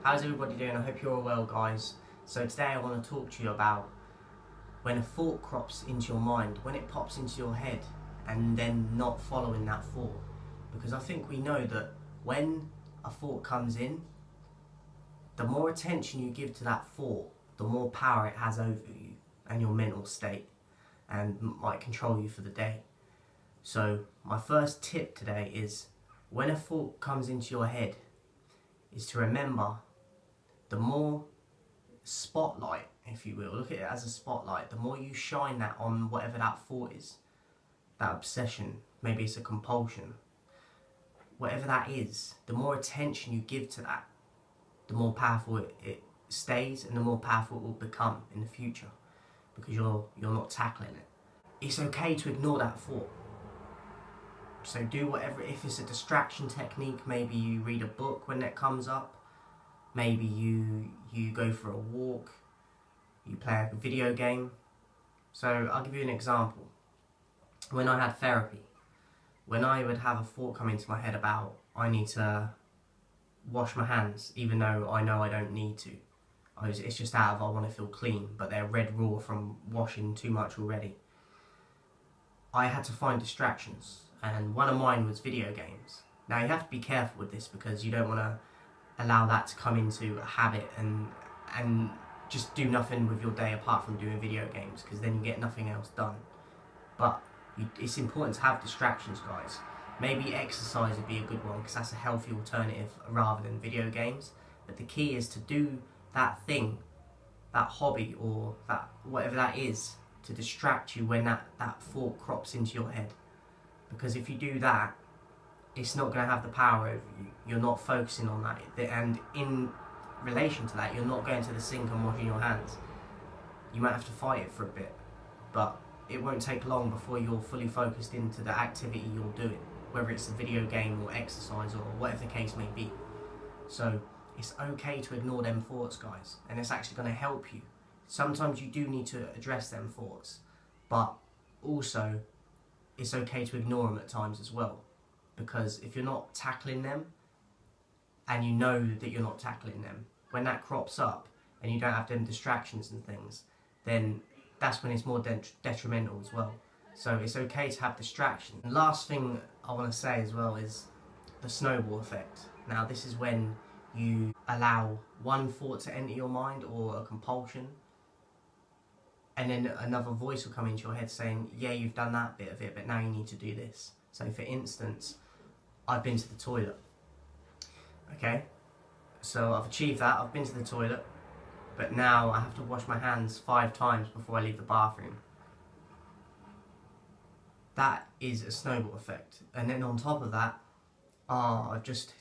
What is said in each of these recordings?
How's everybody doing? I hope you're all well, guys. So today I want to talk to you about when a thought crops into your mind, when it pops into your head, and then not following that thought. Because I think we know that when a thought comes in, the more attention you give to that thought, the more power it has over you and your mental state, and might control you for the day. So my first tip today is, when a thought comes into your head, is to remember, the more spotlight, if you will, look at it as a spotlight, the more you shine that on whatever that thought is, that obsession, maybe it's a compulsion, whatever that is, the more attention you give to that, the more powerful it stays, and the more powerful it will become in the future, because you're not tackling it. It's okay to ignore that thought. So do whatever, if it's a distraction technique, maybe you read a book when that comes up, maybe you go for a walk, you play a video game. So I'll give you an example. When I had therapy, when I would have a thought come into my head about, I need to wash my hands, even though I know I don't need to. It's just out of, I want to feel clean, but they're red raw from washing too much already. I had to find distractions, and one of mine was video games. Now you have to be careful with this, because you don't want to allow that to come into a habit and just do nothing with your day apart from doing video games, because then you get nothing else done. But it's important to have distractions, guys. Maybe exercise would be a good one, because that's a healthy alternative rather than video games. But the key is to do that thing, that hobby, or that whatever that is, to distract you when that thought crops into your head. Because if you do that, it's not going to have the power over you. You're not focusing on that, and in relation to that, you're not going to the sink and washing your hands. You might have to fight it for a bit, but it won't take long before you're fully focused into the activity you're doing, whether it's a video game or exercise or whatever the case may be. So it's okay to ignore them thoughts, guys, and it's actually going to help you. Sometimes you do need to address them thoughts, but also it's okay to ignore them at times as well. Because if you're not tackling them, and you know that you're not tackling them, when that crops up and you don't have them distractions and things, then that's when it's more detrimental as well. So it's okay to have distractions. And last thing I want to say as well is the snowball effect. Now this is when you allow one thought to enter your mind, or a compulsion, and then another voice will come into your head saying, yeah, you've done that bit of it, but now you need to do this. So for instance, I've been to the toilet. Okay, so I've achieved that, I've been to the toilet, but now I have to wash my hands 5 times before I leave the bathroom. That is a snowball effect. And then on top of that, I've just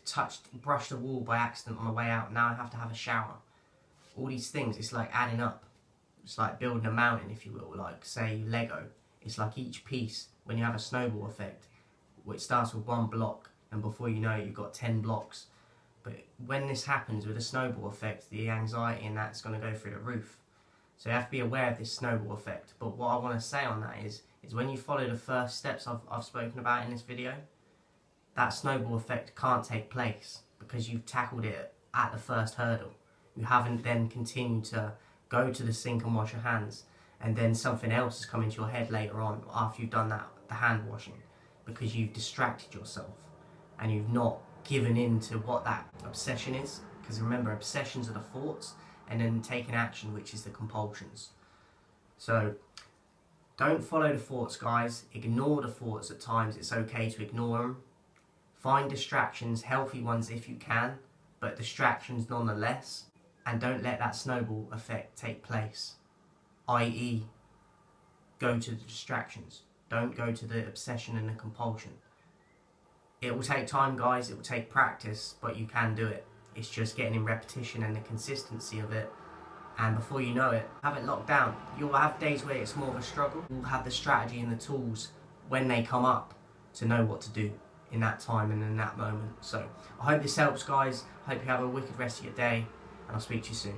brushed a wall by accident on the way out, now I have to have a shower. All these things, it's like adding up. It's like building a mountain, if you will, like say Lego. It's like each piece, when you have a snowball effect, it starts with 1 block, and before you know it, you've got 10 blocks. But when this happens with a snowball effect, the anxiety in that's going to go through the roof. So you have to be aware of this snowball effect. But what I want to say on that is when you follow the first steps I've spoken about in this video, that snowball effect can't take place, because you've tackled it at the first hurdle. You haven't then continued to go to the sink and wash your hands, and then something else has come into your head later on after you've done the hand washing, because you've distracted yourself and you've not given in to what that obsession is. Because remember, obsessions are the thoughts, and then taking action, which is the compulsions. So don't follow the thoughts, guys. Ignore the thoughts at times. It's okay to ignore them. Find distractions, healthy ones if you can, but distractions nonetheless. And don't let that snowball effect take place, i.e. go to the distractions. Don't go to the obsession and the compulsion. It will take time, guys, it will take practice, but you can do it. It's just getting in repetition and the consistency of it, and before you know it, have it locked down. You'll have days where it's more of a struggle. You'll have the strategy and the tools when they come up to know what to do in that time and in that moment. So I hope this helps, guys. I hope you have a wicked rest of your day, and I'll speak to you soon.